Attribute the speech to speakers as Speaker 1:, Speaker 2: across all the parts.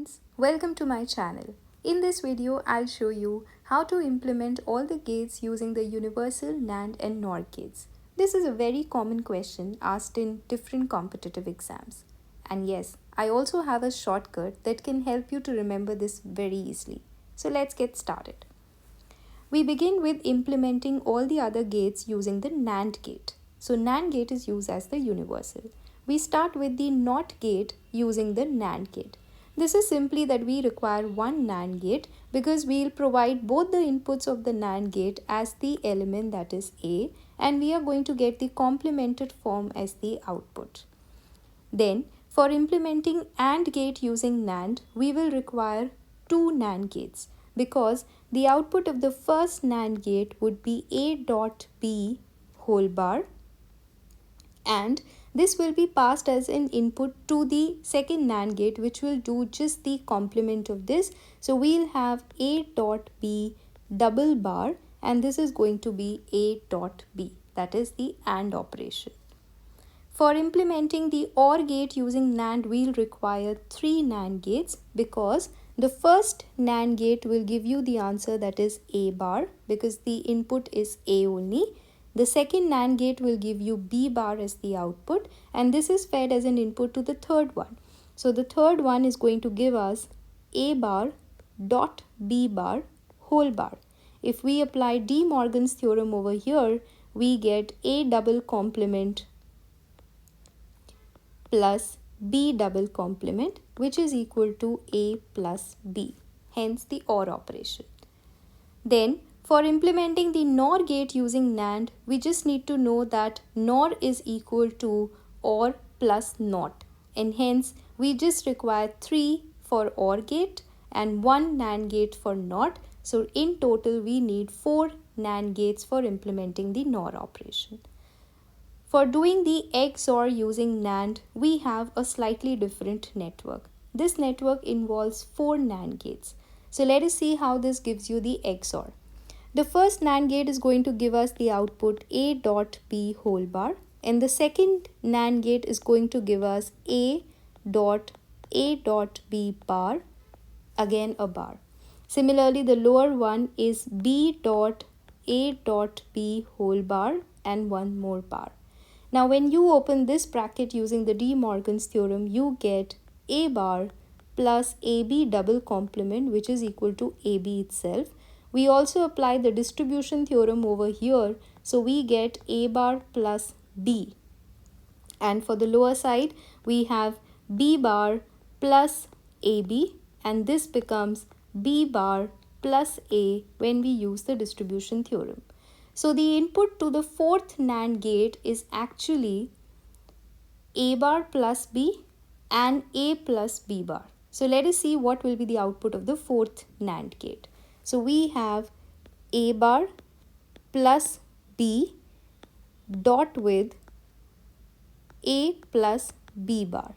Speaker 1: friends, welcome to my channel. In this video, I'll show you how to implement all the gates using the universal NAND and NOR gates. This is a very common question asked in different competitive exams. And yes, I also have a shortcut that can help you to remember this very easily. So let's get started. We begin with implementing all the other gates using the NAND gate. So NAND gate is used as the universal. We start with the NOT gate using the NAND gate. This is simply that we require one NAND gate because we'll provide both the inputs of the NAND gate as the element, that is A, and we are going to get the complemented form as the output. Then for implementing AND gate using NAND, we will require two NAND gates because the output of the first NAND gate would be A dot B whole bar, and this will be passed as an input to the second NAND gate, which will do just the complement of this. So we'll have A dot B double bar, and this is going to be A dot B, that is the AND operation. For implementing the OR gate using NAND, we'll require three NAND gates because the first NAND gate will give you the answer, that is A bar, because the input is A only. The second NAND gate will give you B bar as the output, and this is fed as an input to the third one. So the third one is going to give us A bar dot B bar whole bar. If we apply De Morgan's theorem over here, we get A double complement plus B double complement, which is equal to A plus B, hence the OR operation. Then for implementing the NOR gate using NAND, we just need to know that NOR is equal to OR plus NOT, and hence we just require 3 for OR gate and 1 NAND gate for NOT. So in total we need 4 NAND gates for implementing the NOR operation. For doing the XOR using NAND, we have a slightly different network. This network involves 4 NAND gates. So let us see how this gives you the XOR. The first NAND gate is going to give us the output A dot B whole bar, and the second NAND gate is going to give us A dot B bar, again a bar. Similarly, the lower one is B dot A dot B whole bar and one more bar. Now when you open this bracket using the De Morgan's theorem, you get A bar plus AB double complement, which is equal to AB itself. We also apply the distribution theorem over here, so we get A bar plus B. And for the lower side, we have B bar plus AB, and this becomes B bar plus A when we use the distribution theorem. So the input to the fourth NAND gate is actually A bar plus B and A plus B bar. So let us see what will be the output of the fourth NAND gate. So we have A bar plus B dot with A plus B bar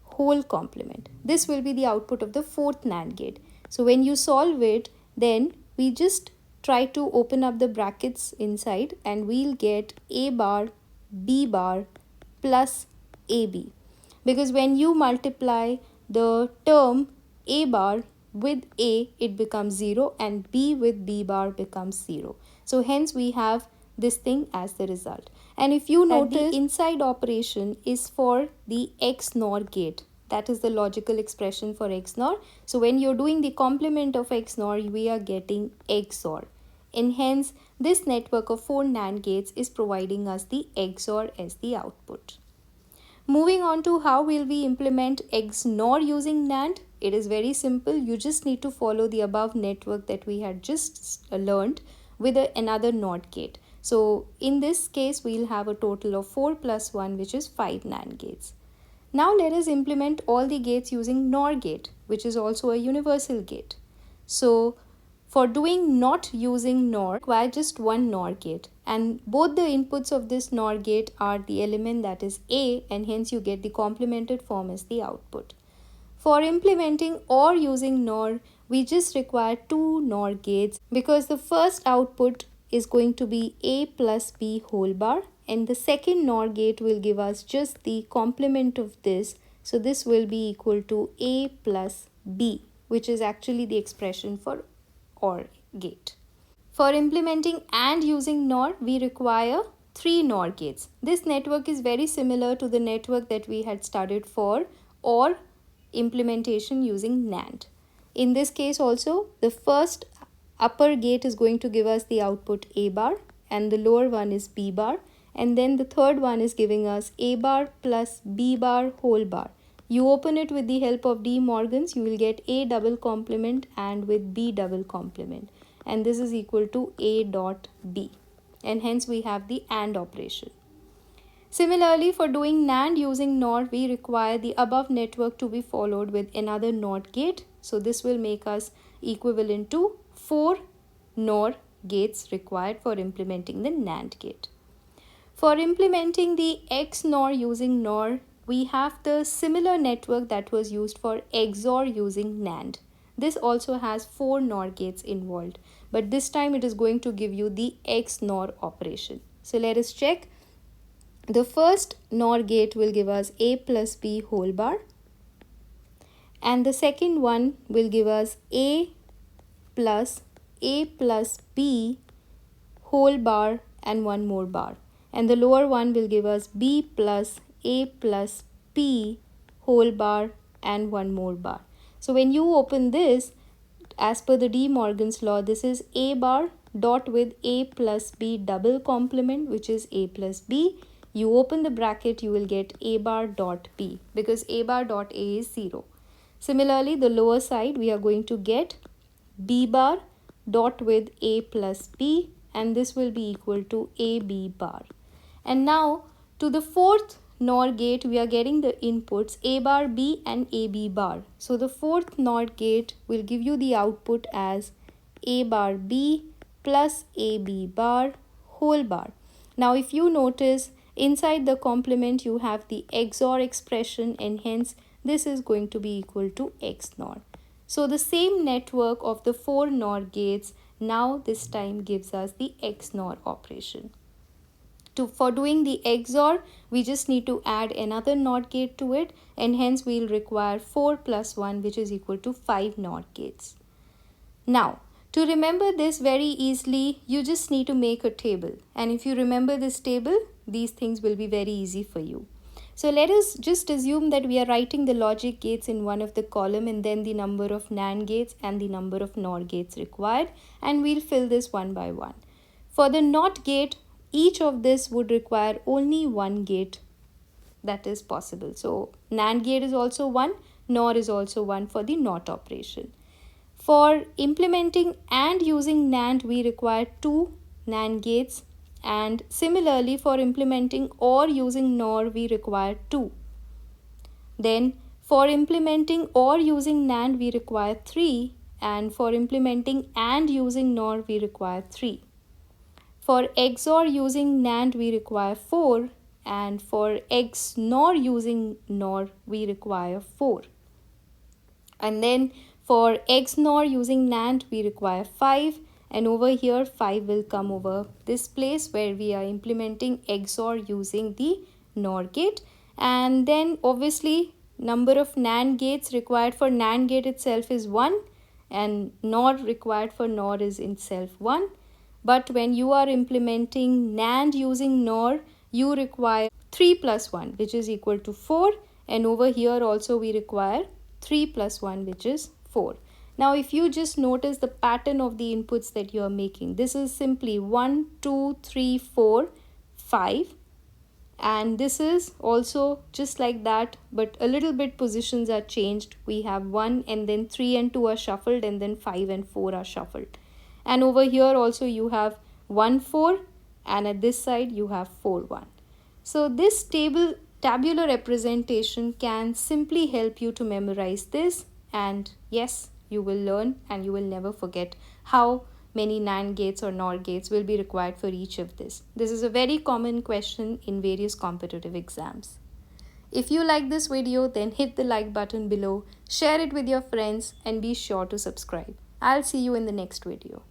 Speaker 1: whole complement. This will be the output of the fourth NAND gate. So when you solve it, then we just try to open up the brackets inside and we'll get A bar B bar plus AB, because when you multiply the term A bar with A, it becomes 0, and B with B bar becomes 0. So hence we have this thing as the result. And if you notice, the inside operation is for the XNOR gate. That is the logical expression for XNOR. So when you're doing the complement of XNOR, we are getting XOR. And hence this network of 4 NAND gates is providing us the XOR as the output. Moving on to how will we implement XNOR using NAND. It is very simple. You just need to follow the above network that we had just learned with another NOT gate. So in this case, we'll have a total of 4 plus 1, which is 5 NAND gates. Now let us implement all the gates using NOR gate, which is also a universal gate. So for doing not using NOR, require just one NOR gate, and both the inputs of this NOR gate are the element, that is A, and hence you get the complemented form as the output. For implementing OR using NOR, we just require 2 NOR gates because the first output is going to be A plus B whole bar, and the second NOR gate will give us just the complement of this, So this will be equal to A plus B, which is actually the expression for OR gate. For implementing AND using NOR, we require 3 NOR gates. This network is very similar to the network that we had studied for OR implementation using NAND. In this case also, the first upper gate is going to give us the output A bar and the lower one is B bar, and then the third one is giving us A bar plus B bar whole bar. You open it with the help of De Morgan's, you will get A double complement and with B double complement, and this is equal to A dot B, and hence we have the AND operation. Similarly, for doing NAND using NOR, we require the above network to be followed with another NOT gate. So this will make us equivalent to 4 NOR gates required for implementing the NAND gate. For implementing the XNOR using NOR, we have the similar network that was used for XOR using NAND. This also has 4 NOR gates involved, but this time it is going to give you the XNOR operation. So let us check. The first NOR gate will give us A plus B whole bar, and the second one will give us A plus B whole bar and one more bar, and the lower one will give us B plus A plus P whole bar and one more bar. So when you open this, as per the De Morgan's law, this is A bar dot with A plus B double complement, which is A plus B. You open the bracket, you will get A bar dot B, because A bar dot A is 0. Similarly, the lower side we are going to get B bar dot with A plus B, and this will be equal to AB bar. And now to the fourth NOR gate, we are getting the inputs A bar B and AB bar. So the fourth NOR gate will give you the output as A bar B plus AB bar whole bar. Now if you notice, inside the complement you have the XOR expression, and hence this is going to be equal to XNOR. So the same network of the 4 NOR gates now this time gives us the XNOR operation. For doing the XOR, we just need to add another NOT gate to it, and hence we will require 4 plus 1, which is equal to 5 NOT gates. Now, to remember this very easily, you just need to make a table, and if you remember this table, these things will be very easy for you. So let us just assume that we are writing the logic gates in one of the column, and then the number of NAND gates and the number of NOR gates required, and we'll fill this one by one. For the NOT gate, each of this would require only one gate that is possible. So NAND gate is also 1, NOR is also 1 for the NOT operation. For implementing AND using NAND, we require 2 NAND gates, and similarly for implementing OR using NOR, we require 2. Then for implementing OR using NAND, we require 3, and for implementing AND using NOR, we require 3. For XOR using NAND, we require 4, and for XNOR using NOR, we require 4. And then for XNOR using NAND, we require 5, and over here 5 will come over this place where we are implementing XOR using the NOR gate. And then obviously number of NAND gates required for NAND gate itself is 1, and NOR required for NOR is itself 1. But when you are implementing NAND using NOR, you require 3 plus 1, which is equal to 4, and over here also we require 3 plus 1, which is 4. Now if you just notice the pattern of the inputs that you are making, this is simply 1, 2, 3, 4, 5, and this is also just like that, but a little bit positions are changed. We have 1, and then 3 and 2 are shuffled, and then 5 and 4 are shuffled. And over here also you have 1, 4, and at this side you have 4, 1. So this tabular representation can simply help you to memorize this, and yes, you will learn and you will never forget how many NAND gates or NOR gates will be required for each of this. This is a very common question in various competitive exams. If you like this video, then hit the like button below, share it with your friends, and be sure to subscribe. I'll see you in the next video.